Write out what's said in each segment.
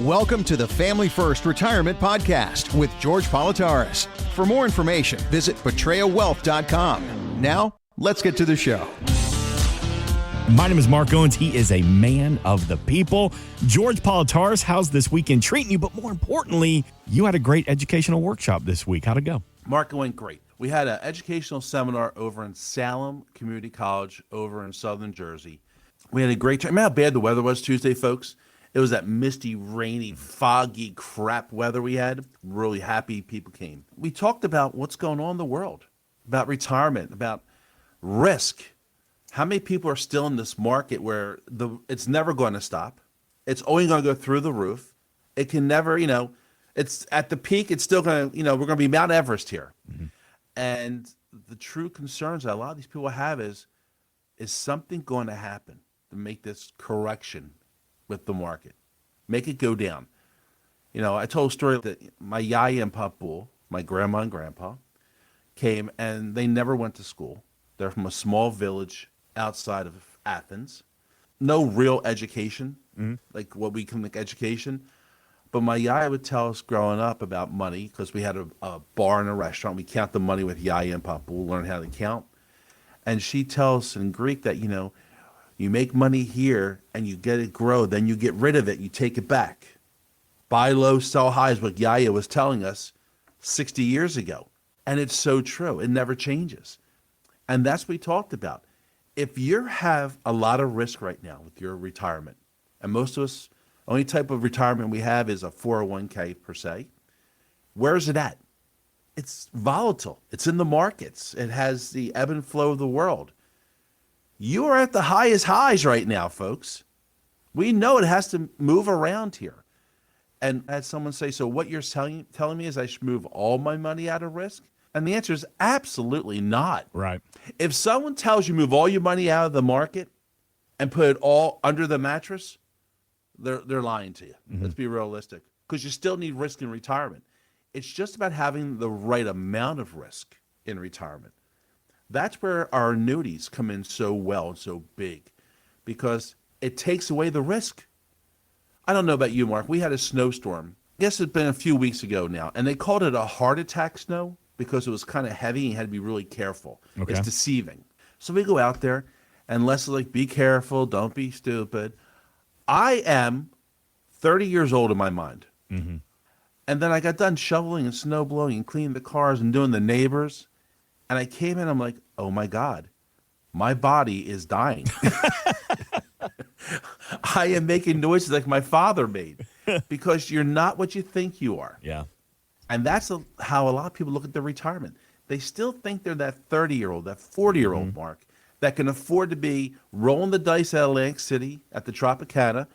Welcome to the Family First Retirement Podcast with George Politarhos. For more information, visit betrayawealth.com. Now, let's get to the show. My name is Mark Owens. He is a man of the people. George Politarhos, how's this weekend treating you? But more importantly, you had a great educational workshop this week. How'd it go? Mark, it went great. We had an educational seminar over in Salem Community College over in southern Jersey. We had a great time. Remember how bad the weather was Tuesday, folks? It was that misty, rainy, foggy crap weather we had. Really happy people came. We talked about what's going on in the world, about retirement, about risk. How many people are still in this market where it's never going to stop? It's only going to go through the roof. It can never, it's at the peak. It's still going to, we're going to be Mount Everest here. Mm-hmm. And the true concerns that a lot of these people have is something going to happen to make this correction with the market, make it go down? I told a story that my yaya and papu, my grandma and grandpa, came and they never went to school. They're from a small village outside of Athens. No real education, like what we can make education. But my yaya would tell us growing up about money because we had a bar and a restaurant. We count the money with yaya and papu, learn how to count. And she tells us in Greek that, you make money here and you get it grow, then you get rid of it, you take it back. Buy low, sell high is what Yaya was telling us 60 years ago. And it's so true. It never changes. And that's what we talked about. If you have a lot of risk right now with your retirement, and most of us, only type of retirement we have is a 401k per se, where is it at? It's volatile. It's in the markets. It has the ebb and flow of the world. You are at the highest highs right now, folks. We know it has to move around here. And I had someone say, so what you're telling me is I should move all my money out of risk? And the answer is absolutely not. Right. If someone tells you move all your money out of the market and put it all under the mattress, they're lying to you. Mm-hmm. Let's be realistic. Because you still need risk in retirement. It's just about having the right amount of risk in retirement. That's where our annuities come in so well and so big because it takes away the risk. I don't know about you, Mark. We had a snowstorm. I guess it's been a few weeks ago now, and they called it a heart attack snow because it was kind of heavy and you had to be really careful. Okay. It's deceiving. So we go out there, and Les is like, be careful, don't be stupid. I am 30 years old in my mind. Mm-hmm. And then I got done shoveling and snow blowing and cleaning the cars and doing the neighbors. And I came in, I'm like, oh my God, my body is dying. I am making noises like my father made because you're not what you think you are. Yeah. And that's how a lot of people look at their retirement. They still think they're that 30-year-old, that 40-year-old Mark, that can afford to be rolling the dice at Atlantic City at the Tropicana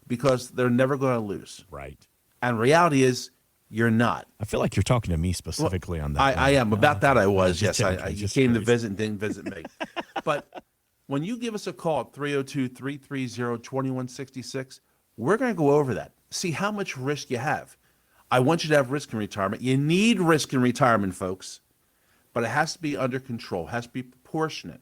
because they're never going to lose. Right. And reality is, you're not. I feel like you're talking to me specifically on that. I am. About that I was, yes. You came to visit and didn't visit me. But when you give us a call at 302-330-2166, we're going to go over that. See how much risk you have. I want you to have risk in retirement. You need risk in retirement, folks. But it has to be under control. It has to be proportionate.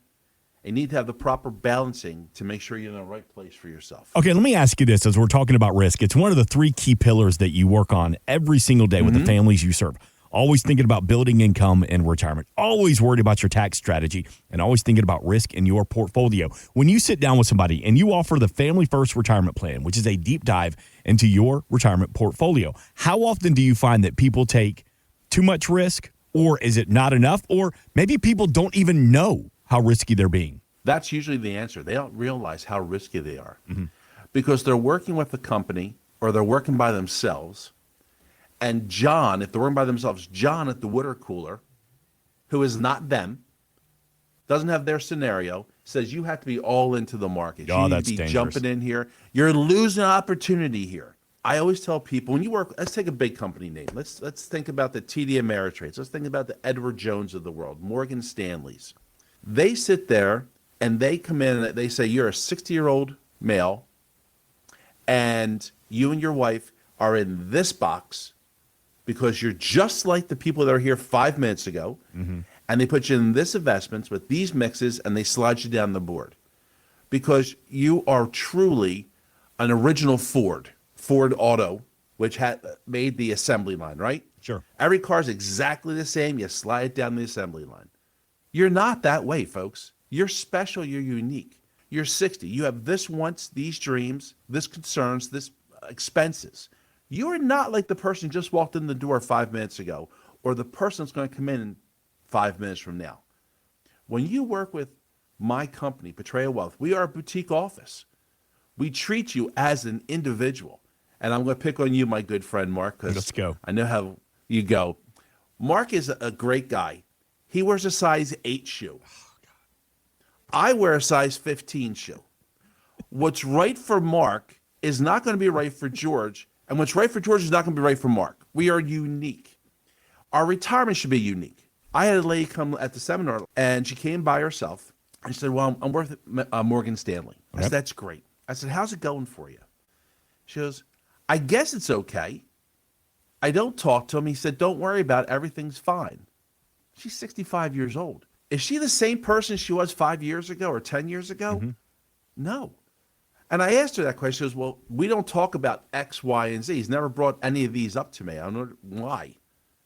You need to have the proper balancing to make sure you're in the right place for yourself. Okay, let me ask you this as we're talking about risk. It's one of the three key pillars that you work on every single day with the families you serve. Always thinking about building income in retirement. Always worried about your tax strategy and always thinking about risk in your portfolio. When you sit down with somebody and you offer the Family First Retirement Plan, which is a deep dive into your retirement portfolio, how often do you find that people take too much risk, or is it not enough, or maybe people don't even know how risky they're being? That's usually the answer. They don't realize how risky they are because they're working with a company or they're working by themselves. And John, if they're working by themselves, John at the water cooler, who is not them, doesn't have their scenario, says you have to be all into the market. You need to be jumping in here. You're losing an opportunity here. I always tell people, when you work, let's take a big company name. Let's think about the TD Ameritrades. Let's think about the Edward Jones of the world, Morgan Stanleys. They sit there and they come in and they say, you're a 60-year-old male and you and your wife are in this box because you're just like the people that are here 5 minutes ago. Mm-hmm. And they put you in this investments with these mixes and they slide you down the board because you are truly an original Ford Auto which had made the assembly line, right? Sure. Every car is exactly the same. You slide it down the assembly line. You're not that way, folks. You're special. You're unique. You're 60. You have this wants, these dreams, this concerns, this expenses. You are not like the person who just walked in the door 5 minutes ago or the person that's going to come in 5 minutes from now. When you work with my company, Portrayal Wealth, we are a boutique office. We treat you as an individual. And I'm going to pick on you, my good friend, Mark, because Let's go. I know how you go. Mark is a great guy. He wears a size 8 shoe. I wear a size 15 shoe. What's right for Mark is not going to be right for George, and what's right for George is not going to be right for Mark. We are unique. Our retirement should be unique. I had a lady come at the seminar, and she came by herself, and she said, well, I'm worth Morgan Stanley. I said, that's great. I said, how's it going for you? She goes, I guess it's okay. I don't talk to him. He said, don't worry about it. Everything's fine. She's 65 years old. Is she the same person she was 5 years ago or 10 years ago? No. And I asked her that question. She goes, well, we don't talk about X, Y, and Z. He's never brought any of these up to me. I don't know why.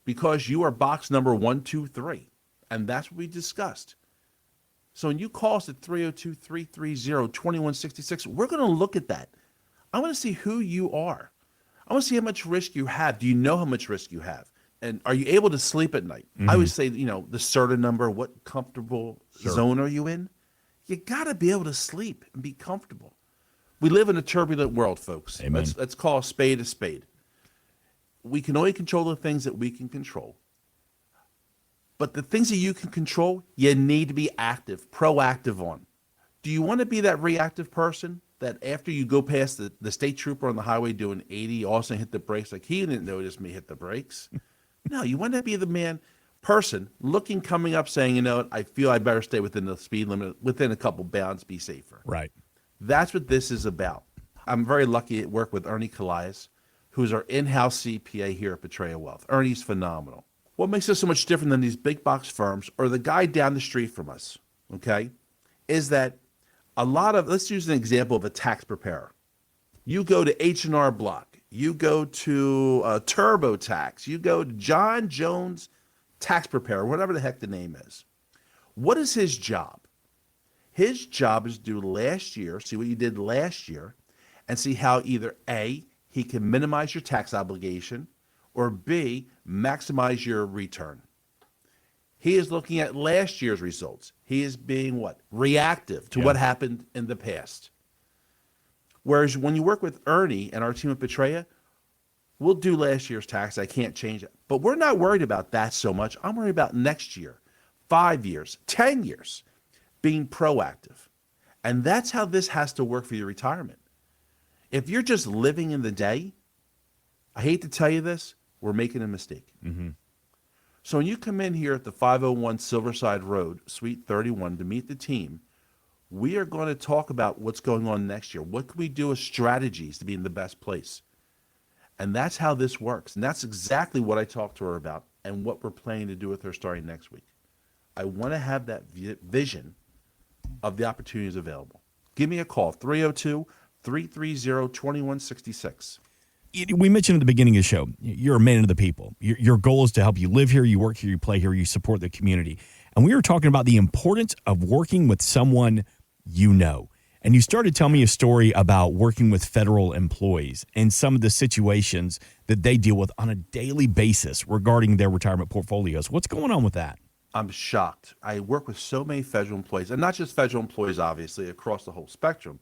Because you are box number 1, 2, 3. And that's what we discussed. So when you call us at 302-330-2166, we're going to look at that. I want to see who you are. I want to see how much risk you have. Do you know how much risk you have? And are you able to sleep at night? I would say, the CERTA number, what comfortable zone are you in? You got to be able to sleep and be comfortable. We live in a turbulent world, folks. Amen. Let's call a spade a spade. We can only control the things that we can control. But the things that you can control, you need to be active, proactive on. Do you want to be that reactive person that after you go past the state trooper on the highway doing 80, also hit the brakes like he didn't notice me hit the brakes? No, you want to be the person looking, coming up saying, I feel I better stay within the speed limit, within a couple bounds, be safer. Right. That's what this is about. I'm very lucky to work with Ernie Calais, who's our in-house CPA here at Portrayal Wealth. Ernie's phenomenal. What makes us so much different than these big box firms or the guy down the street from us, okay, is that let's use an example of a tax preparer. You go to H&R Block. You go to TurboTax. You go to John Jones Tax Preparer, whatever the heck the name is. What is his job? His job is to do last year, see what you did last year, and see how either A, he can minimize your tax obligation, or B, maximize your return. He is looking at last year's results. He is being what? Reactive to what happened in the past. Whereas when you work with Ernie and our team at Betraya, we'll do last year's tax. I can't change it. But we're not worried about that so much. I'm worried about next year, 5 years, 10 years, being proactive. And that's how this has to work for your retirement. If you're just living in the day, I hate to tell you this, we're making a mistake. So when you come in here at the 501 Silverside Road, Suite 31, to meet the team, we are going to talk about what's going on next year. What can we do as strategies to be in the best place? And that's how this works. And that's exactly what I talked to her about and what we're planning to do with her starting next week. I want to have that vision of the opportunities available. Give me a call, 302-330-2166. We mentioned at the beginning of the show, you're a man of the people. Your goal is to help you live here, you work here, you play here, you support the community. And we were talking about the importance of working with someone you know. And you started telling me a story about working with federal employees and some of the situations that they deal with on a daily basis regarding their retirement portfolios. What's going on with that? I'm shocked. I work with so many federal employees, and not just federal employees, obviously, across the whole spectrum.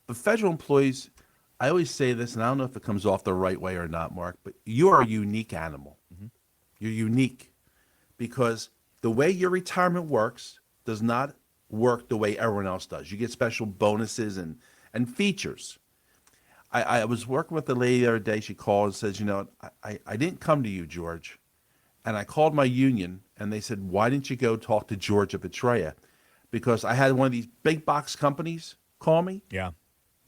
But federal employees, I always say this, and I don't know if it comes off the right way or not, Mark, but you are a unique animal. You're unique because the way your retirement works does not work the way everyone else does. You get special bonuses and features. I was working with a lady the other day. She called and says, I didn't come to you, George. And I called my union, and they said, why didn't you go talk to George at Betraya? Because I had one of these big box companies call me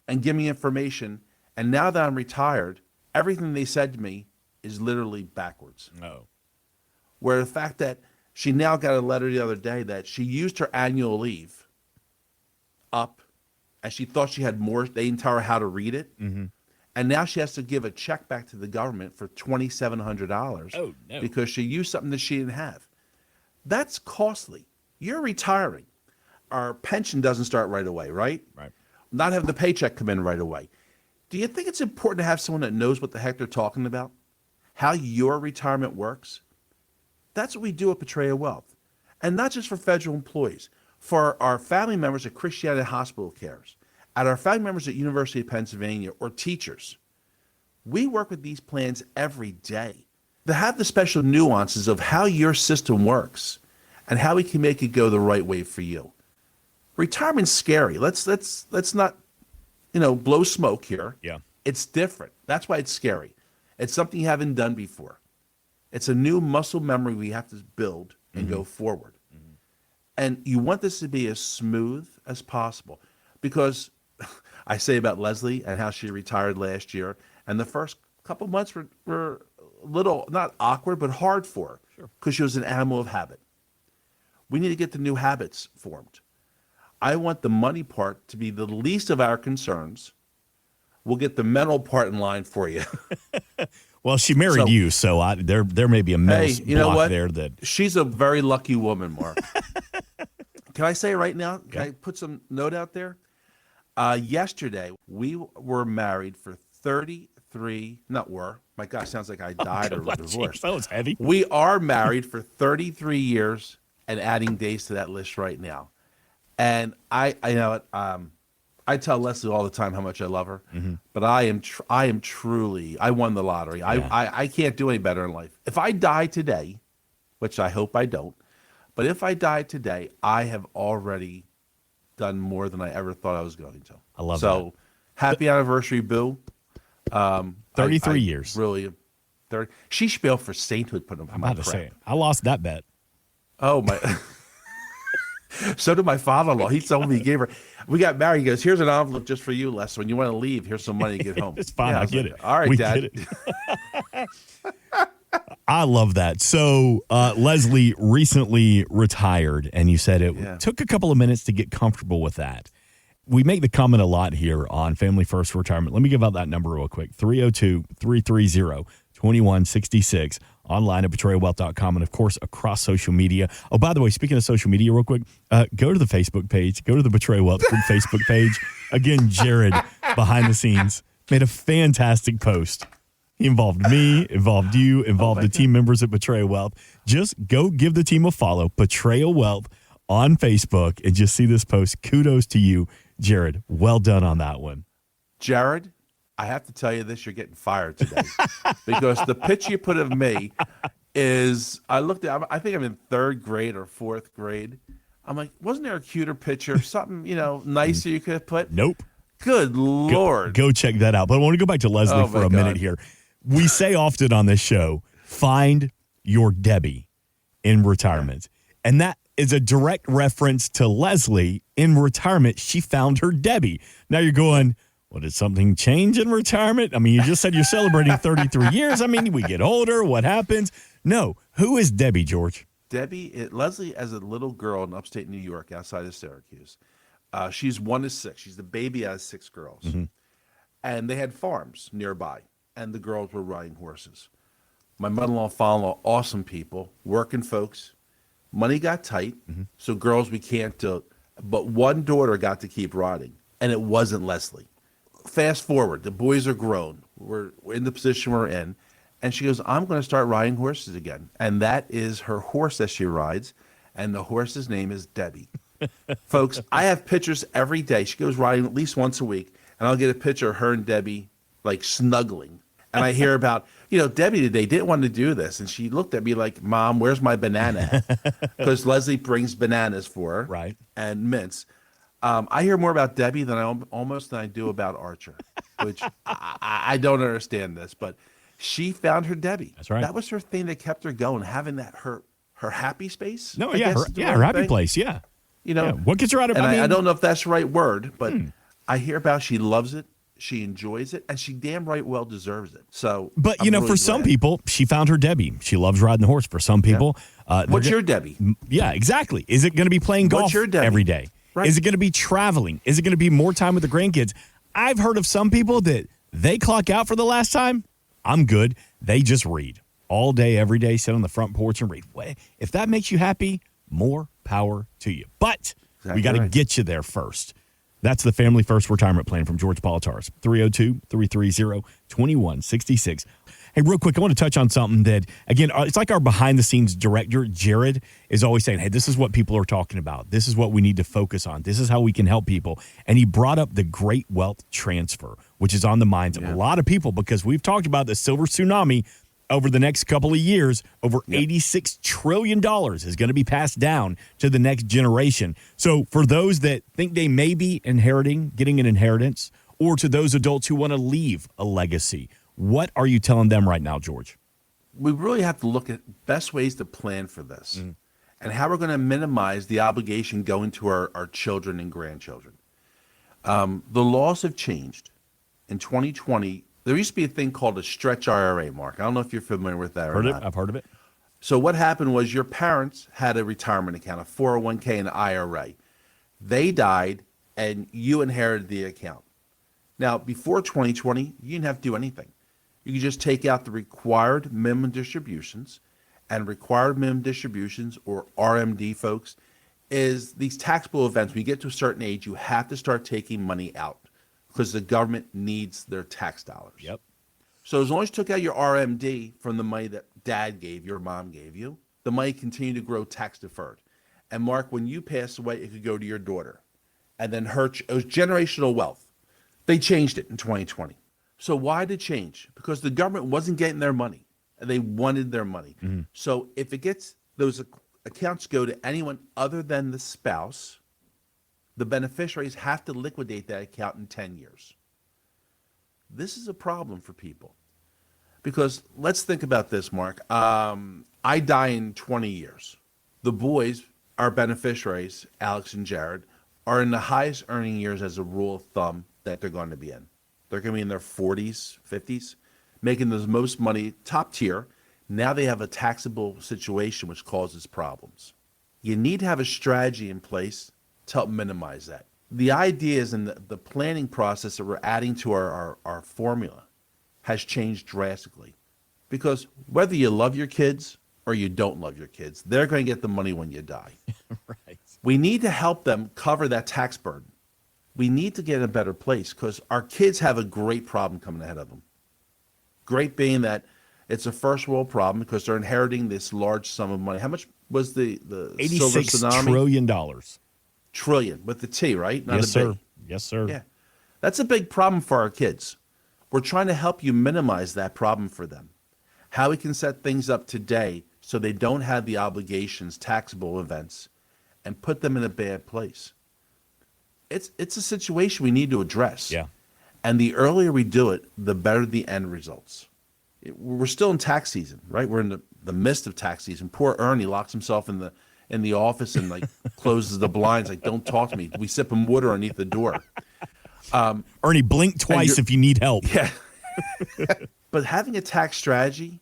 and give me information. And now that I'm retired, everything they said to me is literally backwards. Where the fact that she now got a letter the other day that she used her annual leave up, and she thought she had more. They didn't tell her how to read it. And And now she has to give a check back to the government for $2,700 Oh, no. because she used something that she didn't have. That's costly. You're retiring. Our pension doesn't start right away, right? Right. Not have the paycheck come in right away. Do you think it's important to have someone that knows what the heck they're talking about? How your retirement works? That's what we do at Betrayal Wealth. And not just for federal employees. For our family members at Christianity Hospital Cares, at our family members at University of Pennsylvania, or teachers. We work with these plans every day. They have the special nuances of how your system works and how we can make it go the right way for you. Retirement's scary. Let's not, blow smoke here. Yeah. It's different. That's why it's scary. It's something you haven't done before. It's a new muscle memory we have to build and go forward. And you want this to be as smooth as possible, because I say about Leslie and how she retired last year, and the first couple months were a little, not awkward, but hard for her because she was an animal of habit. We need to get the new habits formed. I want the money part to be the least of our concerns. We'll get the mental part in line for you. Well, she married you, so there may be a mental block there. That she's a very lucky woman, Mark. Can I say right now? Can I put some note out there? Yesterday, we were married for 33. Not were. My gosh, sounds like I died or was divorced. That was heavy. We are married for 33 years and adding days to that list right now. And I tell Leslie all the time how much I love her, but I am truly, I won the lottery. Yeah. I can't do any better in life. If I die today, which I hope I don't, but if I die today, I have already done more than I ever thought I was going to. I love that. So happy anniversary, Boo. 33 years. Really, 30. She should be up for sainthood putting up I'm my about to crap. say it. I lost that bet. Oh my. So did my father-in-law. He told me he gave her. We got married. He goes, "Here's an envelope just for you, Les. When you want to leave, here's some money to get home." It's fine. Yeah, I get it. All right, We Dad. get it. I love that. So Leslie recently retired, and you said it took a couple of minutes to get comfortable with that. We make the comment a lot here on Family First Retirement. Let me give out that number real quick, 302-330-2166, online at betrayalwealth.com, and, of course, across social media. Oh, by the way, speaking of social media real quick, go to the Facebook page. Go to the Betrayal Wealth Group Facebook page. Again, Jared, behind the scenes, made a fantastic post. He involved me, involved you, involved the team members at Betrayal Wealth. Just go give the team a follow, Betrayal Wealth, on Facebook, and just see this post. Kudos to you, Jared. Well done on that one. Jared, I have to tell you this, you're getting fired today. Because the picture you put of me is, I think I'm in 3rd grade or 4th grade. I'm like, wasn't there a cuter picture? Something, nicer you could have put? Nope. Good Lord. Go check that out. But I want to go back to Leslie for a minute here. We say often on this show, find your Debbie in retirement. And that is a direct reference to Leslie in retirement. She found her Debbie. Now you're going, well, did something change in retirement? I mean, you just said you're celebrating 33 years. I mean, we get older. What happens? No. Who is Debbie, George? Leslie, as a little girl in upstate New York, outside of Syracuse, she's 1 of 6. She's the baby out of 6 girls. And they had farms nearby, and the girls were riding horses. My mother-in-law, father-in-law, awesome people, working folks. Money got tight, so girls, we can't do it. But one daughter got to keep riding, and it wasn't Leslie. Fast forward, the boys are grown. We're in the position we're in. And she goes, I'm going to start riding horses again. And that is her horse that she rides, and the horse's name is Debbie. Folks, I have pictures every day. She goes riding at least once a week, and I'll get a picture of her and Debbie, like, snuggling. And I hear about, Debbie today didn't want to do this. And she looked at me like, Mom, where's my banana? Because Leslie brings bananas for her. Right. And mints. I hear more about Debbie than I do about Archer, which I don't understand this. But she found her Debbie. That's right. That was her thing that kept her going, having that her happy space. No, I guess, her happy place, yeah. What gets her out of it? I don't know if that's the right word, but I hear about she loves it. She enjoys it, and she damn right well deserves it. So, but really for some people, she found her Debbie. She loves riding the horse. For some people, what's your Debbie? Yeah, exactly. Is it going to be playing golf every day? Right. Is it going to be traveling? Is it going to be more time with the grandkids? I've heard of some people that They clock out for the last time. I'm good. They just read all day, every day, sit on the front porch and read. If that makes you happy, more power to you. But we got to get you there first. That's the Family First Retirement Plan from George Politarhos, 302-330-2166. Hey, real quick, I want to touch on something that, again, it's like our behind-the-scenes director, Jared, is always saying, hey, this is what people are talking about. This is what we need to focus on. This is how we can help people. And he brought up the great wealth transfer, which is on the minds of a lot of people because we've talked about the silver tsunami over the next couple of years. Over $86 trillion is going to be passed down to the next generation. So for those that think they may be getting an inheritance, or to those adults who want to leave a legacy, what are you telling them right now, George? We really have to look at best ways to plan for this and how we're going to minimize the obligation going to our children and grandchildren. The laws have changed. In 2020, there used to be a thing called a stretch IRA, Mark. I don't know if you're familiar with that or not. I've heard of it. So what happened was your parents had a retirement account, a 401k and an IRA. They died, and you inherited the account. Now, before 2020, you didn't have to do anything. You could just take out the required minimum distributions, and required minimum distributions, or RMD, folks, is these taxable events. When you get to a certain age, you have to start taking money out because the government needs their tax dollars. Yep. So as long as you took out your RMD from the money that dad gave, your mom gave you, the money continued to grow tax deferred. And Mark, when you pass away, it could go to your daughter. And then it was generational wealth. They changed it in 2020. So why did it change? Because the government wasn't getting their money, and they wanted their money. So if those accounts go to anyone other than the spouse, the beneficiaries have to liquidate that account in 10 years. This is a problem for people because let's think about this, Mark. I die in 20 years. The boys, our beneficiaries, Alex and Jared, are in the highest earning years as a rule of thumb that they're going to be in. They're going to be in their 40s, 50s, making the most money, top tier. Now they have a taxable situation which causes problems. You need to have a strategy in place to help minimize that. The idea is in the planning process that we're adding to our formula has changed drastically. Because whether you love your kids or you don't love your kids, they're going to get the money when you die. Right. We need to help them cover that tax burden. We need to get in a better place because our kids have a great problem coming ahead of them. Great being that it's a first world problem because they're inheriting this large sum of money. How much was the silver tsunami? $86 trillion. Trillion with the T, right? Not Yes, a sir. B. Yes, sir. Yeah. That's a big problem for our kids. We're trying to help you minimize that problem for them. How we can set things up today so they don't have the obligations, taxable events, and put them in a bad place. It's a situation we need to address. Yeah. And the earlier we do it, the better the end results. We're still in tax season, right? We're in the midst of tax season. Poor Ernie locks himself in the office and closes the blinds, don't talk to me. We sip him water underneath the door. Ernie, blink twice if you need help. Yeah. But having a tax strategy,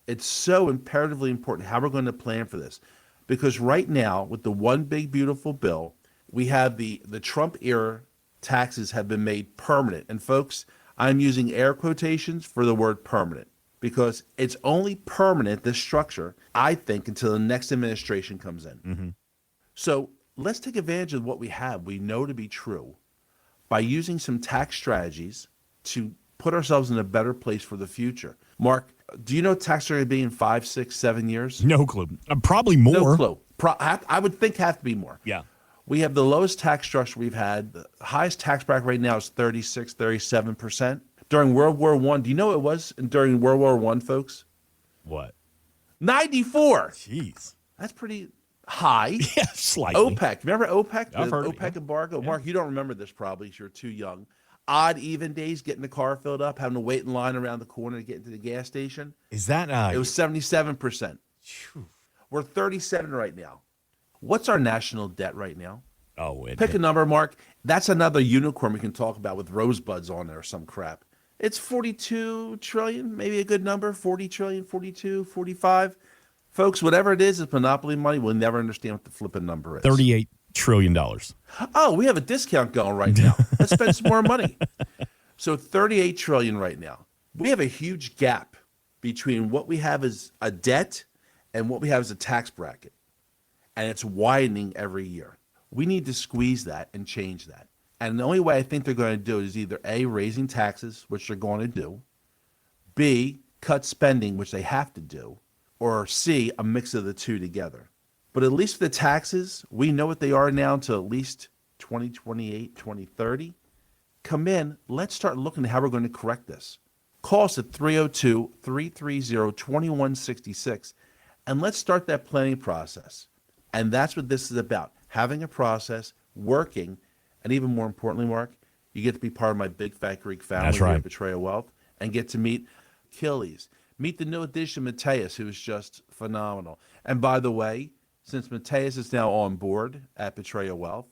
it's so imperatively important how we're going to plan for this. Because right now, with the one big beautiful bill, we have the Trump era taxes have been made permanent. And folks, I'm using air quotations for the word permanent because it's only permanent, this structure, I think, until the next administration comes in. So let's take advantage of what we have, we know to be true, by using some tax strategies to put ourselves in a better place for the future. Mark, do you know tax are going to be in 5, 6, 7 years? No clue. Probably more. No clue. I would think have to be more. Yeah. We have the lowest tax structure we've had. The highest tax bracket right now is 36, 37%. During World War I, do you know what it was during World War I, folks? What? 94. Jeez. That's pretty high. Yeah, slightly. OPEC. Remember OPEC? I've heard of it, OPEC yeah. embargo? Yeah. Mark, you don't remember this probably because you're too young. Odd, even days, getting the car filled up, having to wait in line around the corner to get into the gas station. Is that It was 77%. We're 37 right now. What's our national debt right now? Oh, Pick a number, Mark. That's another unicorn we can talk about with rosebuds on it or some crap. It's 42 trillion, maybe a good number, 40 trillion, 42, 45. Folks, whatever it is, it's monopoly money. We'll never understand what the flipping number is. $38 trillion. Oh, we have a discount going right now. Let's spend some more money. So 38 trillion right now. We have a huge gap between what we have as a debt and what we have as a tax bracket. And it's widening every year. We need to squeeze that and change that. And the only way I think they're going to do it is either A, raising taxes, which they're going to do, B, cut spending, which they have to do, or C, a mix of the two together. But at least for the taxes, we know what they are now until at least 2028, 2030. Come in, let's start looking at how we're going to correct this. Call us at 302-330-2166, and let's start that planning process. And that's what this is about, having a process, working, and even more importantly, Mark, you get to be part of my big fat Greek family That's here right. at Betrayal Wealth and get to meet Achilles, meet the new addition, Mateus, who is just phenomenal. And by the way, since Mateus is now on board at Betrayal Wealth,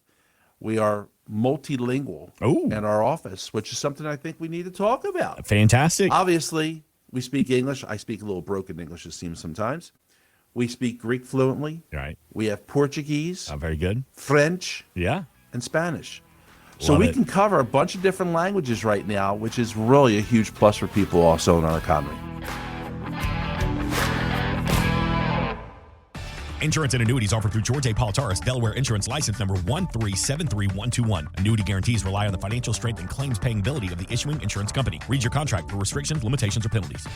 we are multilingual in our office, which is something I think we need to talk about. Fantastic. Obviously, we speak English. I speak a little broken English, it seems sometimes. We speak Greek fluently. Right. We have Portuguese, Very good. French, Yeah. and Spanish. So Love we it. can cover a bunch of different languages right now, which is really a huge plus for people also in our economy. Insurance and annuities offered through George A. Politarhos, Delaware Insurance License Number 1373121. Annuity guarantees rely on the financial strength and claims paying ability of the issuing insurance company. Read your contract for restrictions, limitations, or penalties.